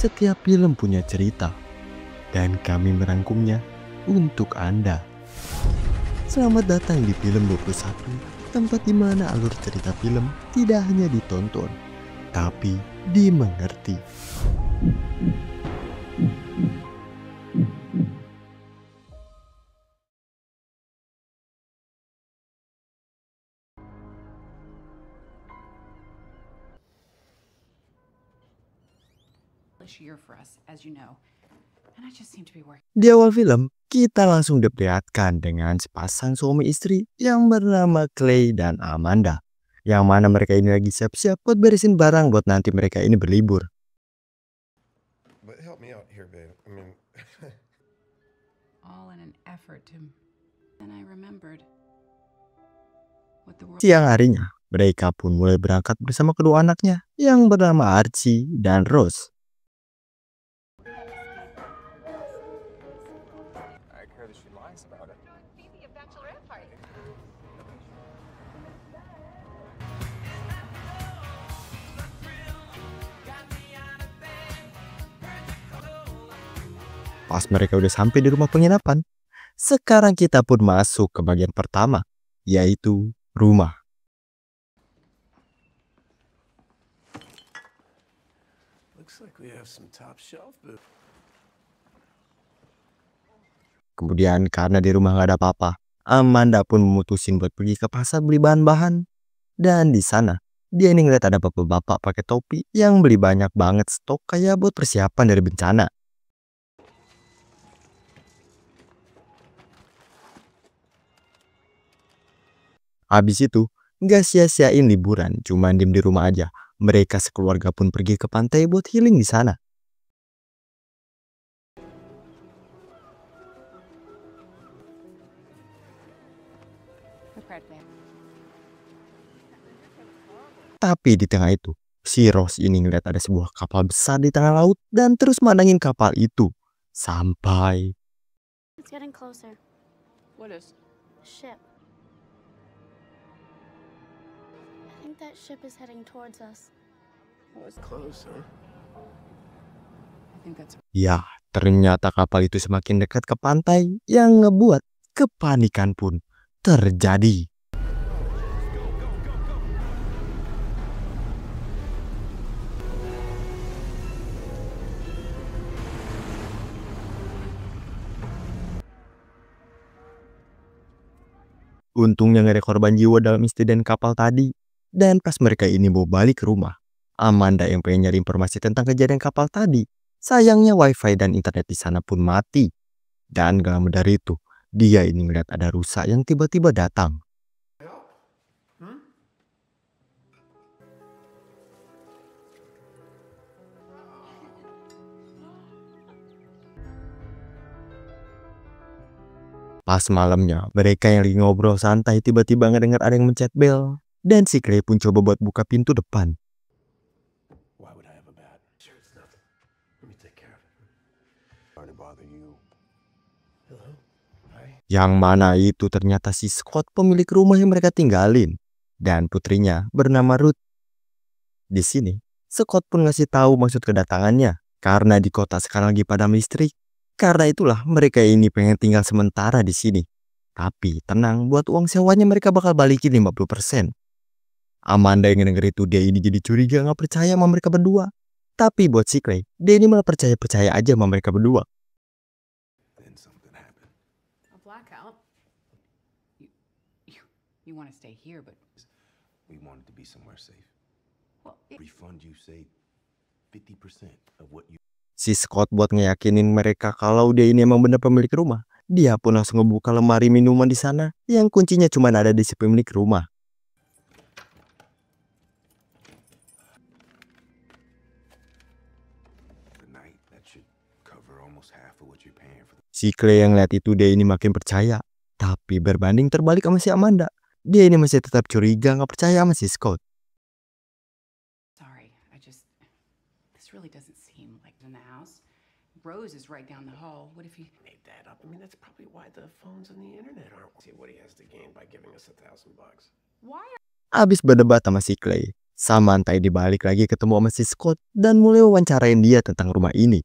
Setiap film punya cerita, dan kami merangkumnya untuk Anda. Selamat datang di Film 21, tempat di mana alur cerita film tidak hanya ditonton, tapi dimengerti. Di awal film, kita langsung diperlihatkan dengan sepasang suami istri yang bernama Clay dan Amanda. Yang mana mereka ini lagi siap-siap buat beresin barang buat nanti mereka ini berlibur. Siang harinya, mereka pun mulai berangkat bersama kedua anaknya yang bernama Archie dan Rose. Pas mereka udah sampai di rumah penginapan, sekarang kita pun masuk ke bagian pertama, yaitu rumah. Kemudian karena di rumah gak ada apa-apa, Amanda pun memutusin buat pergi ke pasar beli bahan-bahan. Dan di sana, dia ini ngeliat ada bapak-bapak pakai topi yang beli banyak banget stok kayak buat persiapan dari bencana. Habis itu, gak sia-siain liburan, cuma diem di rumah aja. Mereka sekeluarga pun pergi ke pantai buat healing di sana. Tapi di tengah itu, si Rose ini ngeliat ada sebuah kapal besar di tengah laut dan terus mandangin kapal itu. Sampai It's getting closer. What is? Ship. I think that ship is heading towards us. Oh, it's close, huh? I think that's. ya, ternyata kapal itu semakin dekat ke pantai yang ngebuat kepanikan pun terjadi. Untungnya gak ada korban jiwa dalam insiden kapal tadi. Dan pas mereka ini mau balik ke rumah, Amanda yang pengen nyari informasi tentang kejadian kapal tadi, sayangnya wifi dan internet di sana pun mati. Dan gak lama dari itu, dia ini ngeliat ada rusa yang tiba-tiba datang. Pas malamnya, mereka yang lagi ngobrol santai tiba-tiba ngedenger ada yang mencet bel. Dan si Clay pun coba buat buka pintu depan. Yang mana itu ternyata si Scott, pemilik rumah yang mereka tinggalin. Dan putrinya bernama Ruth. Di sini, Scott pun ngasih tahu maksud kedatangannya. Karena di kota sekarang lagi padam listrik. Karena itulah mereka ini pengen tinggal sementara di sini. Tapi tenang, buat uang sewanya mereka bakal balikin 50%. Amanda yang denger itu dia ini jadi curiga, gak percaya sama mereka berdua. Tapi buat si Clay, dia ini malah percaya-percaya aja sama mereka berdua. A blackout. You want to stay here, but We wanted to be somewhere safe. well, Refund you, say, 50% of what you... Si Scott buat ngeyakinin mereka kalau dia ini emang bener pemilik rumah. Dia pun langsung ngebuka lemari minuman di sana yang kuncinya cuma ada di si pemilik rumah. Tonight, that should cover almost half of what you're paying for. Si Clay yang lihat itu dia ini makin percaya. Tapi berbanding terbalik sama si Amanda. Dia ini masih tetap curiga, gak percaya sama si Scott. sorry. This really doesn't seem like in the house. Rose is right down the hall. What if he? Made that up. I mean, that's probably why the phones and the internet aren't. See what he has to gain by giving us $1,000. Why? Abis berdebat sama si Clay, Samantha ini balik lagi ketemu sama si Scott dan mulai wawancarain dia tentang rumah ini.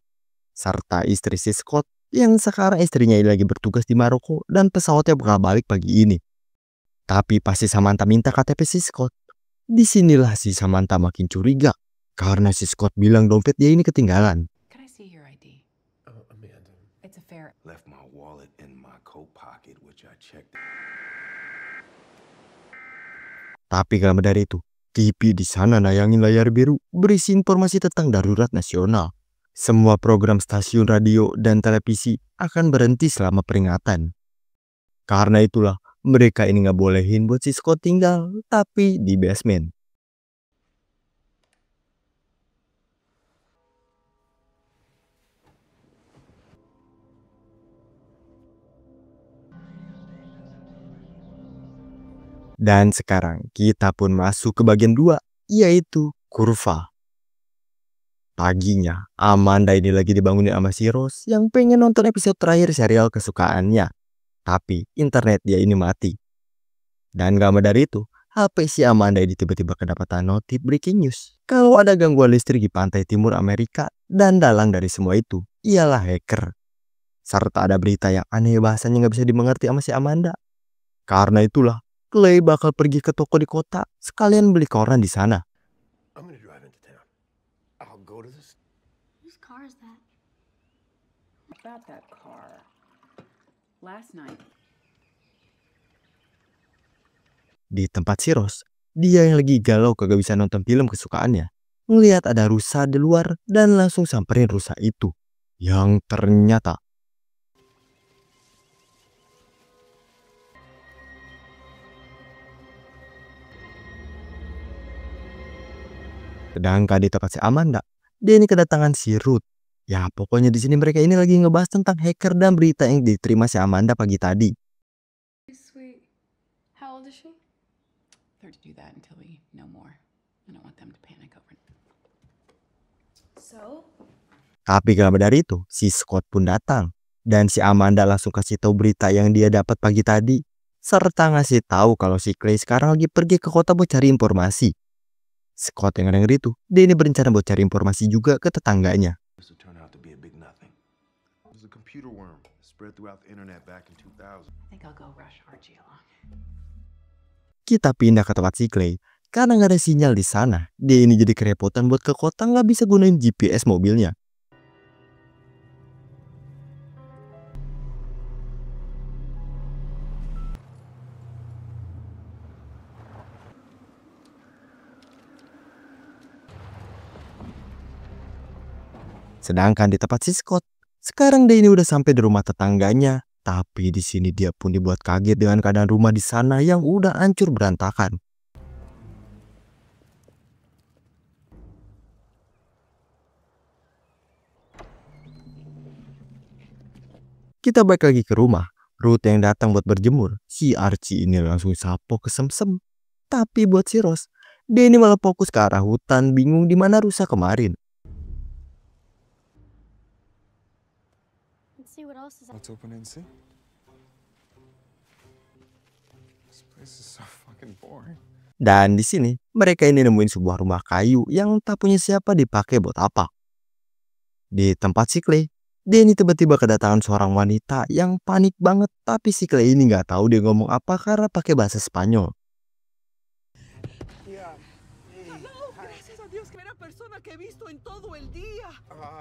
Serta istri si Scott yang sekarang istrinya ini lagi bertugas di Maroko dan pesawatnya bakal balik pagi ini. Tapi pasti Samantha minta KTP si Scott. Disinilah si Samantha makin curiga karena si Scott bilang dompet dia ini ketinggalan. Could I see your ID? Oh, Amanda. It's a fair. Left my wallet in my coat pocket, which I checked. Tapi gak lebih dari itu, TV di sana nayangin layar biru berisi informasi tentang darurat nasional. Semua program stasiun radio dan televisi akan berhenti selama peringatan. Karena itulah, mereka ini gak bolehin buat si Scott tinggal, tapi di basement. Dan sekarang kita pun masuk ke bagian 2, yaitu kurva. Paginya, Amanda ini lagi dibangunin sama si Rose yang pengen nonton episode terakhir serial kesukaannya. Tapi internet dia ini mati. Dan gak dari itu, HP si Amanda ini tiba-tiba kedapatan notif breaking news. Kalau ada gangguan listrik di pantai timur Amerika, dan dalang dari semua itu ialah hacker. Serta ada berita yang aneh bahasanya gak bisa dimengerti sama si Amanda. Karena itulah, Clay bakal pergi ke toko di kota, sekalian beli koran di sana. I'm gonna drive into town. I'll go to this. Whose car is that? About that car. Last night. Di tempat si Rose, dia yang lagi galau kagak bisa nonton film kesukaannya, ngelihat ada rusa di luar dan langsung samperin rusa itu. Yang ternyata sedangkan di tempat si Amanda, dia ini kedatangan si Ruth. Ya pokoknya di sini mereka ini lagi ngebahas tentang hacker dan berita yang diterima si Amanda pagi tadi. Sweet. How old is she? They're to do that until we know more. I don't want them to panic over it. So? Tapi gak lebih dari itu, si Scott pun datang. Dan si Amanda langsung kasih tahu berita yang dia dapat pagi tadi. Serta ngasih tahu kalau si Clay sekarang lagi pergi ke kota buat cari informasi. Scott yang denger itu, dia ini berencana buat cari informasi juga ke tetangganya. This will turn out to be a big nothing. There's a computer worm spread throughout the internet back in 2000. I think I'll go rush Archie along. Kita pindah ke tempat si Clay. Karena gak ada sinyal di sana, dia ini jadi kerepotan buat ke kota gak bisa gunain GPS mobilnya. Sedangkan di tempat si Scott, sekarang dia ini udah sampai di rumah tetangganya. Tapi di sini dia pun dibuat kaget dengan keadaan rumah di sana yang udah hancur berantakan. Kita balik lagi ke rumah. Ruth yang datang buat berjemur. Si Archie ini langsung sapo kesemsem. Tapi buat si Rose, dia ini malah fokus ke arah hutan, bingung di mana rusa kemarin. Let's see what else is Let's open it and see. This place is so fucking boring. Dan di sini mereka ini nemuin sebuah rumah kayu yang tak punya siapa dipakai buat apa. Di tempat si Clay, dia ini tiba-tiba kedatangan seorang wanita yang panik banget, tapi si Clay ini nggak tahu dia ngomong apa karena pakai bahasa Spanyol. Gracias a Dios que era persona que he visto en todo el día.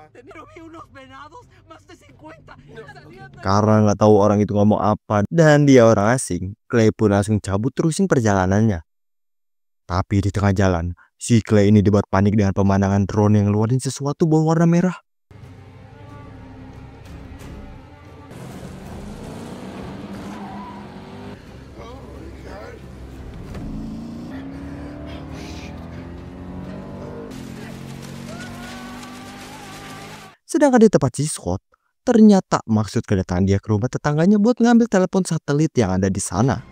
Pero vi unos venados, más de 50. Salían de... Karena nggak tahu orang itu ngomong apa dan dia orang asing, Clay pun langsung cabut terusin perjalanannya. Tapi di tengah jalan, si Clay ini dibuat panik dengan pemandangan drone yang ngeluarin sesuatu berwarna merah. Sedangkan di tempat si Scott, ternyata maksud kedatangan dia ke rumah tetangganya buat ngambil telepon satelit yang ada di sana.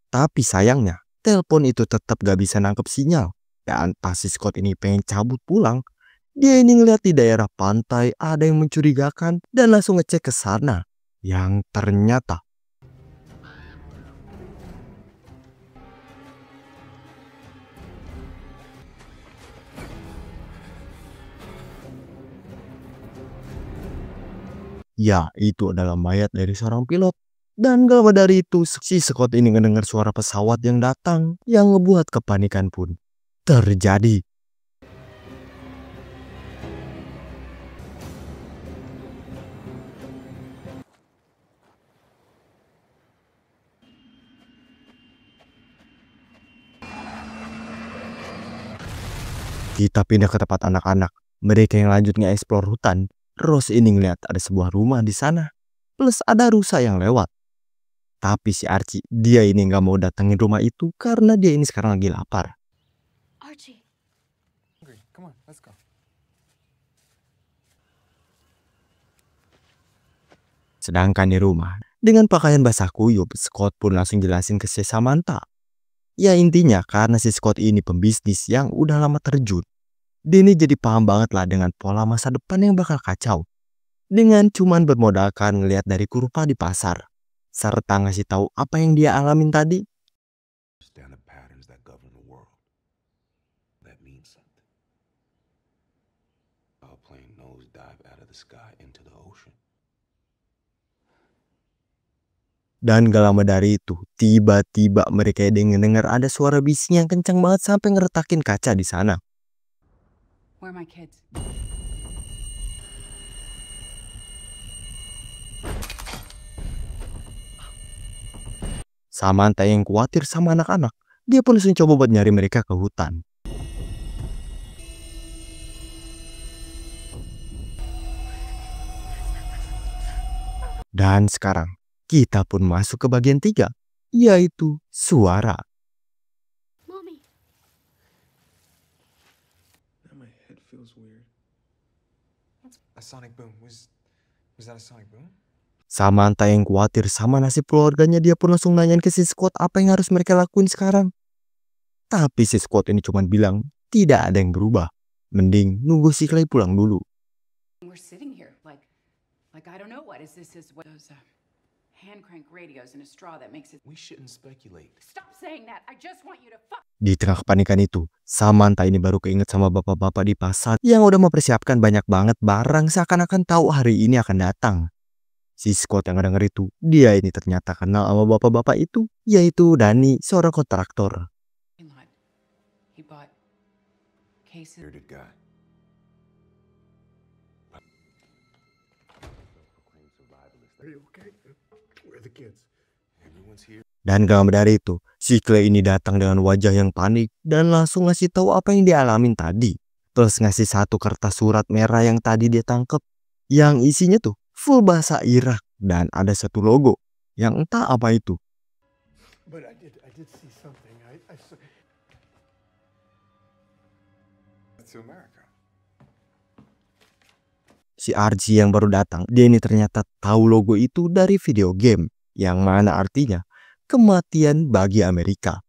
Tapi sayangnya, telepon itu tetap gak bisa nangkep sinyal. Dan pas si Scott ini pengen cabut pulang, Dia ini ngeliat di daerah pantai ada yang mencurigakan dan langsung ngecek ke sana. Yang ternyata ya, itu adalah mayat dari seorang pilot. Dan gak lama dari itu, si Scott ini ngedengar suara pesawat yang datang, yang ngebuat kepanikan pun terjadi. Kita pindah ke tempat anak-anak. Mereka yang lanjut nge-explore hutan. Rose ini ngeliat ada sebuah rumah di sana. Plus ada rusa yang lewat. Tapi si Archie, dia ini nggak mau datengin rumah itu karena dia ini sekarang lagi lapar. Archie. Hungry. Come on, let's go. Sedangkan di rumah, dengan pakaian basah kuyup, Scott pun langsung jelasin ke si Samantha. Ya intinya karena si Scott ini pembisnis yang udah lama terjun. Dia ini jadi paham banget lah dengan pola masa depan yang bakal kacau. Dengan cuman bermodalkan ngeliat dari kurva di pasar. Serta ngasih tahu apa yang dia alamin tadi. Understand the patterns that govern the world. That means something. A plane nosedive out of the sky into the ocean. Dan gak lama dari itu, tiba-tiba mereka dengar ada suara bising yang kencang banget sampai ngeretakin kaca di sana. Where are my kids? Samantha yang khawatir sama anak-anak, dia pun langsung coba buat nyari mereka ke hutan. Dan sekarang, kita pun masuk ke bagian 3, yaitu suara. Mommy. Now my head feels weird. A sonic boom. Was that a sonic boom? Samantha yang khawatir sama nasib keluarganya, dia pun langsung nanyain ke si Scott apa yang harus mereka lakuin sekarang. Tapi si Scott ini cuma bilang, tidak ada yang berubah. Mending nunggu si Clay pulang dulu. We're sitting here like I don't know what is this what those hand crank radios and a straw that makes it. We shouldn't speculate. Stop saying that. I just want you to fuck. Di tengah kepanikan itu, Samantha ini baru keinget sama bapak-bapak di pasar yang udah mempersiapkan banyak banget barang seakan-akan tahu hari ini akan datang. Si Scott yang denger itu, dia ini ternyata kenal sama bapak-bapak itu, yaitu Danny, seorang kontraktor. He bought cases. Bearded guy. Are you okay? Where are the kids? Everyone's here. Dan gak lama dari itu, si Clay ini datang dengan wajah yang panik dan langsung ngasih tahu apa yang dia alamin tadi. Terus ngasih satu kertas surat merah yang tadi dia tangkep, yang isinya tuh full bahasa Irak dan ada satu logo yang entah apa itu. But I did see something. I saw... To America. Si Archie yang baru datang, dia ini ternyata tahu logo itu dari video game, yang mana artinya kematian bagi Amerika.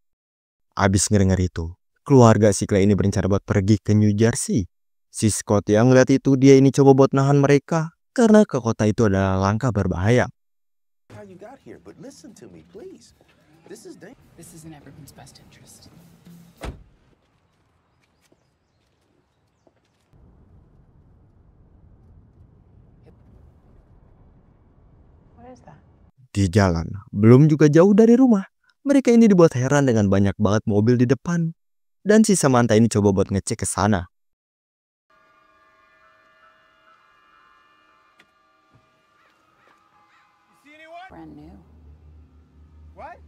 Abis ngedenger itu, keluarga si Clay ini berencana buat pergi ke New Jersey. Si Scott yang ngeliat itu, dia ini coba buat nahan mereka karena ke kota itu adalah langkah berbahaya. How you got here? But listen to me, please. This is dangerous. This is in everyone's best interest. What is that? Di jalan, belum juga jauh dari rumah, mereka ini dibuat heran dengan banyak banget mobil di depan. Dan si Samantha ini coba buat ngecek ke sana. Brand new. What?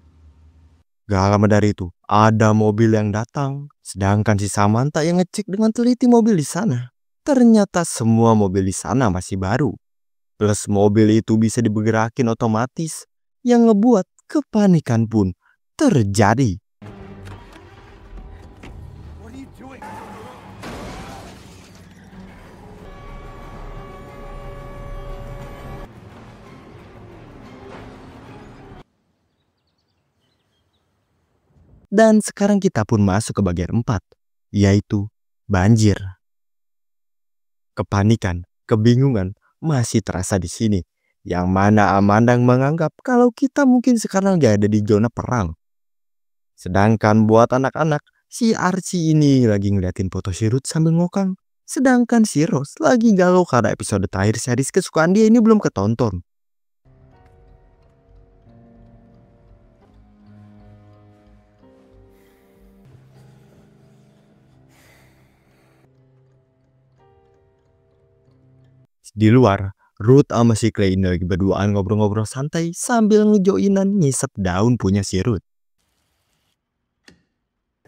Gak lama dari itu, ada mobil yang datang. Sedangkan si Samantha yang ngecek dengan teliti mobil di sana. Ternyata semua mobil di sana masih baru. Plus mobil itu bisa dibergerakin otomatis. Yang ngebuat kepanikan pun terjadi. What are you doing? Dan sekarang kita pun masuk ke bagian 4, yaitu banjir. Kepanikan, kebingungan masih terasa di sini. Yang mana Amanda menganggap kalau kita mungkin sekarang lagi ada di zona perang. Sedangkan buat anak-anak, si Archie ini lagi ngeliatin foto si Ruth sambil ngokang. Sedangkan si Rose lagi galau karena episode terakhir series kesukaan dia ini belum ketonton. Di luar, Ruth sama si Clay ini lagi berduaan ngobrol-ngobrol santai sambil ngejoinan ngisep daun punya si Ruth.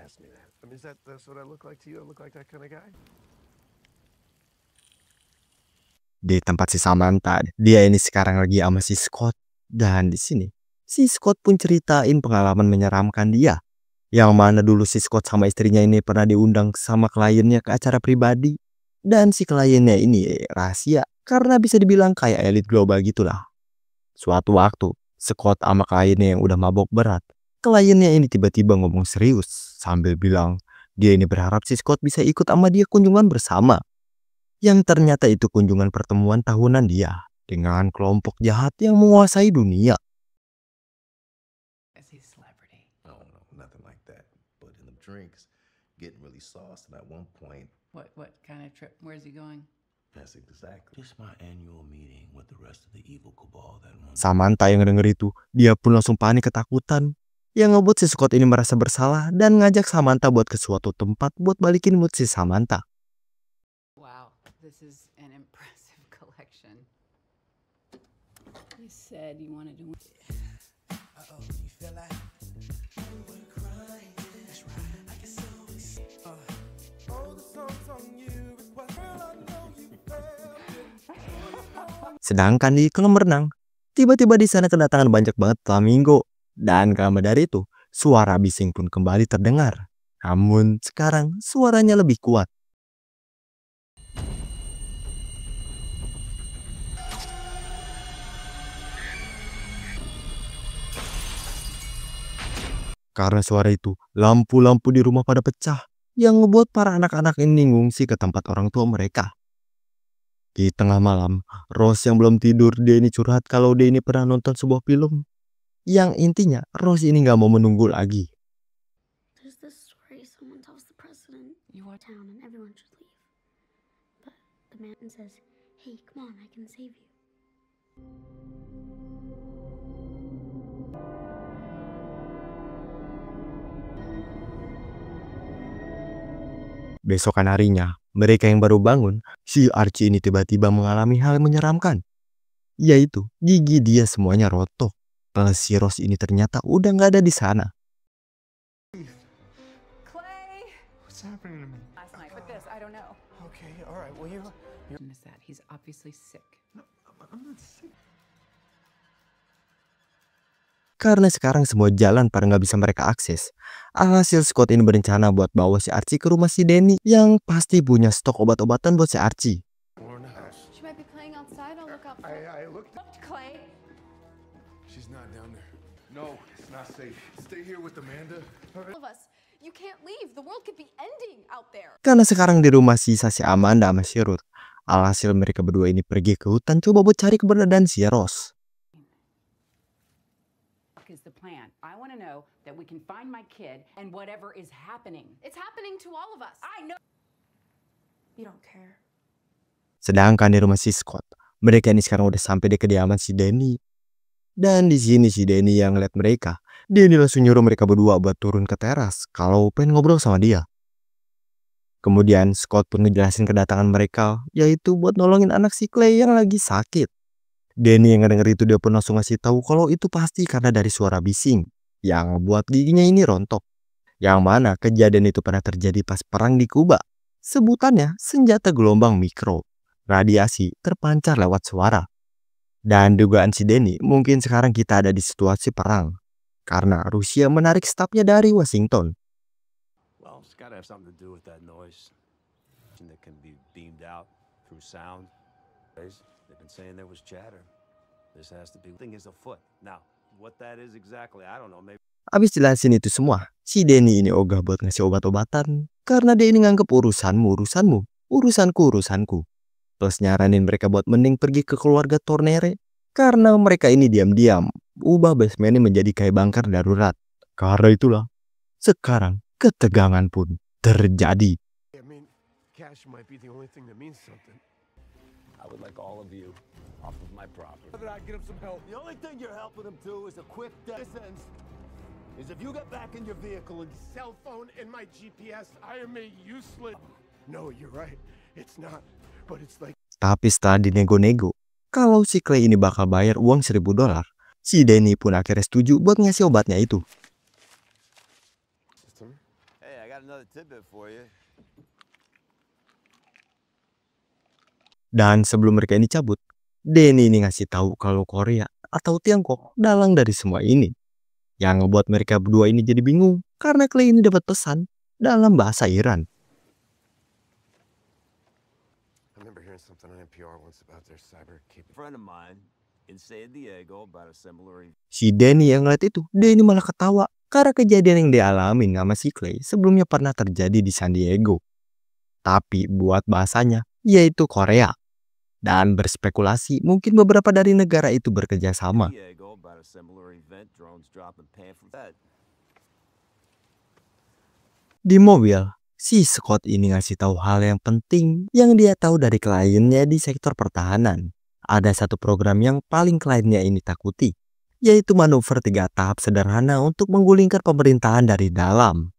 Ask me that. I mean, that's what I look like to you? I look like that kind of guy? Di tempat si Samantha, dia ini sekarang lagi sama si Scott. Dan di sini, si Scott pun ceritain pengalaman menyeramkan dia. Yang mana dulu si Scott sama istrinya ini pernah diundang sama kliennya ke acara pribadi. Dan si kliennya ini rahasia karena bisa dibilang kayak elit global gitulah. Suatu waktu, Scott sama kliennya yang udah mabok berat. Kliennya ini tiba-tiba ngomong serius sambil bilang dia ini berharap si Scott bisa ikut sama dia kunjungan bersama. Yang ternyata itu kunjungan pertemuan tahunan dia dengan kelompok jahat yang menguasai dunia. Is he a celebrity? Oh no, nothing like that. But in the drinks, getting really sauced, and at one point, What kind of trip? Where's he going? that's exactly just my annual meeting with the rest of the evil cabal that one. Samantha yang denger itu, dia pun langsung panik ketakutan. Yang ngebuat si Scott ini merasa bersalah dan ngajak Samantha buat ke suatu tempat buat balikin mood si Samantha. Wow, this is an impressive collection. You said you wanted to. Sedangkan di kolam renang, tiba-tiba di sana kedatangan banyak banget flamingo. Dan karena dari itu, suara bising pun kembali terdengar. Namun sekarang suaranya lebih kuat. Karena suara itu, lampu-lampu di rumah pada pecah. Yang ngebuat para anak-anak ini ngungsi ke tempat orang tua mereka. Di tengah malam, Rose yang belum tidur, dia ini curhat kalau dia ini pernah nonton sebuah film. Yang intinya, Rose ini gak mau menunggu lagi. There's this story someone tells the president You what? town and everyone should leave. But the man says, "Hey, come on, I can save you." Besokan harinya, mereka yang baru bangun, si Archie ini tiba-tiba mengalami hal menyeramkan. Yaitu, gigi dia semuanya rontok. Plus si Rose ini ternyata udah gak ada di sana. Clay! What's happening to me? Last night, but this, I don't know. Okay, all right. Well, you're Is that he's obviously sick. I'm not sick. Karena sekarang semua jalan pada nggak bisa mereka akses. Alhasil Scott ini berencana buat bawa si Archie ke rumah si Danny yang pasti punya stok obat-obatan buat si Archie. Or in the house. She might be playing outside. I'll look out for her. I looked. Clay. She's not down there. No, it's not safe. Stay here with Amanda. All of us. You can't leave. The world could be ending out there. Karena sekarang di rumah sisa si Amanda sama si Ruth. Alhasil mereka berdua ini pergi ke hutan coba buat cari keberadaan si Rose. Is the plan? I want to know that we can find my kid and whatever is happening. It's happening to all of us. I know. You don't care. Sedangkan di rumah si Scott, mereka ini sekarang udah sampai di kediaman si Danny. Dan di sini si Danny yang ngeliat mereka, dia ini langsung nyuruh mereka berdua buat turun ke teras kalau pengen ngobrol sama dia. Kemudian Scott pun ngejelasin kedatangan mereka, yaitu buat nolongin anak si Clay yang lagi sakit. Danny yang ngedenger itu dia pun langsung ngasih tahu kalau itu pasti karena dari suara bising yang buat giginya ini rontok. Yang mana kejadian itu pernah terjadi pas perang di Kuba. Sebutannya senjata gelombang mikro. Radiasi terpancar lewat suara. Dan dugaan si Danny mungkin sekarang kita ada di situasi perang. Karena Rusia menarik stafnya dari Washington. Well, it's got to have something to do with that noise that can be beamed out through sound. They've been saying there was chatter. This has to be thing is afoot. Now, what that is exactly, I don't know. Maybe. Abis jelasin itu semua, si Danny ini ogah buat ngasih obat-obatan. Karena dia ini nganggep urusanmu, urusanmu, urusanku, urusanku. Plus nyaranin mereka buat mending pergi ke keluarga Tornere. Karena mereka ini diam-diam ubah basement ini menjadi kayak bunker darurat. Karena itulah, sekarang ketegangan pun terjadi. I mean, cash might be the only thing that means something. I would like all of you off of my property. That I get him some help. The only thing you're helping him do is a quick death sentence. Is if you get back in your vehicle and Cell phone and my GPS. I am a useless. No, you're right. It's not. But it's like. Tapi setelah dinego-nego, kalau si Clay ini bakal bayar uang $1.000, si Danny pun akhirnya setuju buat ngasih obatnya itu. hey, I got another tidbit for you. Dan sebelum mereka ini cabut, Danny ini ngasih tahu kalau Korea atau Tiongkok dalang dari semua ini. Yang ngebuat mereka berdua ini jadi bingung karena Clay ini dapat pesan dalam bahasa Iran. I remember hearing something on NPR once about their cyber capability. A friend of mine in San Diego about a similar. Si Danny yang ngeliat itu, dia ini malah ketawa karena kejadian yang dia alamin sama si Clay sebelumnya pernah terjadi di San Diego. Tapi buat bahasanya, yaitu Korea. Dan berspekulasi mungkin beberapa dari negara itu bekerja sama. Diego about a similar event, drones dropping pamphlets. Di mobil, si Scott ini ngasih tahu hal yang penting yang dia tahu dari kliennya di sektor pertahanan. Ada satu program yang paling kliennya ini takuti, yaitu manuver 3 tahap sederhana untuk menggulingkan pemerintahan dari dalam.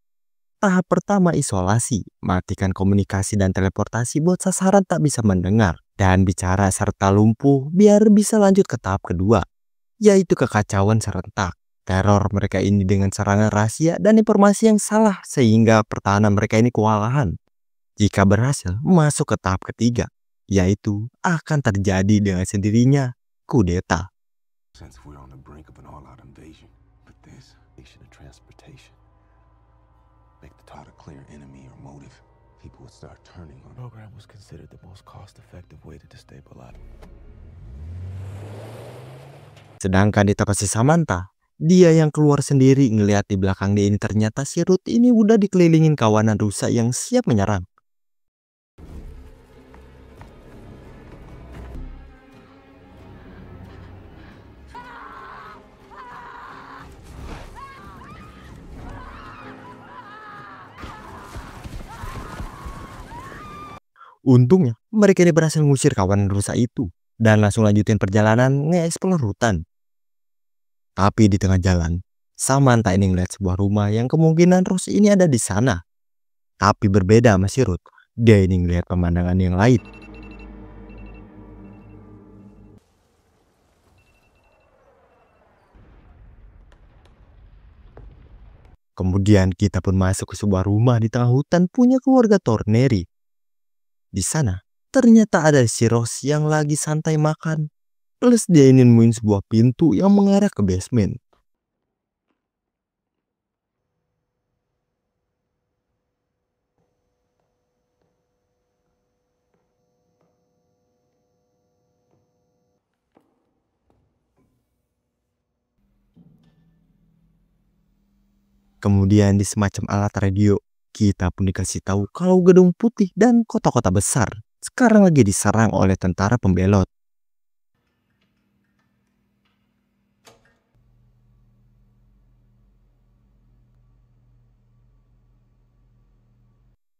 Tahap pertama isolasi, matikan komunikasi dan teleportasi buat sasaran tak bisa mendengar dan bicara serta lumpuh biar bisa lanjut ke tahap kedua, yaitu kekacauan serentak. Teror mereka ini dengan serangan rahasia dan informasi yang salah sehingga pertahanan mereka ini kewalahan. Jika berhasil masuk ke tahap ketiga, yaitu akan terjadi dengan sendirinya kudeta. Since we're on the brink of an all-out invasion, but this nation of transportation make the thought a clear enemy or motive, people would start turning on it. Program was considered the most cost-effective way to destabilize. Sedangkan di tempat si Samantha, dia yang keluar sendiri ngeliat di belakang dia ini ternyata si Ruth ini udah dikelilingin kawanan rusa yang siap menyerang. Untungnya, mereka ini berhasil mengusir kawanan rusa itu dan langsung lanjutin perjalanan nge-explore hutan. Tapi di tengah jalan, Samantha ini ngeliat sebuah rumah yang kemungkinan Rose ini ada di sana. Tapi berbeda sama si Ruth, dia ini ngeliat pemandangan yang lain. Kemudian kita pun masuk ke sebuah rumah di tengah hutan punya keluarga Torneri. Di sana, ternyata ada si Rose yang lagi santai makan. Plus dia ini nemuin sebuah pintu yang mengarah ke basement. Kemudian di semacam alat radio, kita pun dikasih tahu kalau gedung putih dan kota-kota besar sekarang lagi diserang oleh tentara pembelot.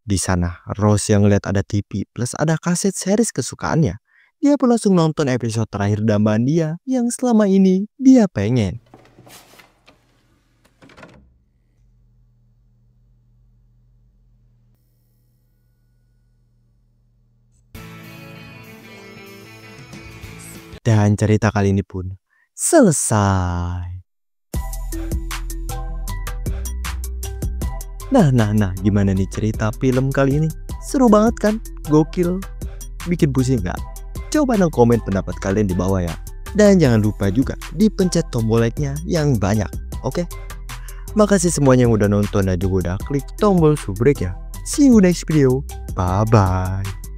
Di sana, Rose yang ngeliat ada TV plus ada kaset series kesukaannya. Dia pun langsung nonton episode terakhir dambaan dia yang selama ini dia pengen. Dan cerita kali ini pun selesai. Nah, gimana nih cerita film kali ini? Seru banget kan? Gokil? Bikin pusing gak? Coba dong komen pendapat kalian di bawah ya. Dan jangan lupa juga dipencet tombol like-nya yang banyak, oke? Makasih semuanya yang udah nonton dan juga udah klik tombol subrek ya. See you next video. Bye-bye.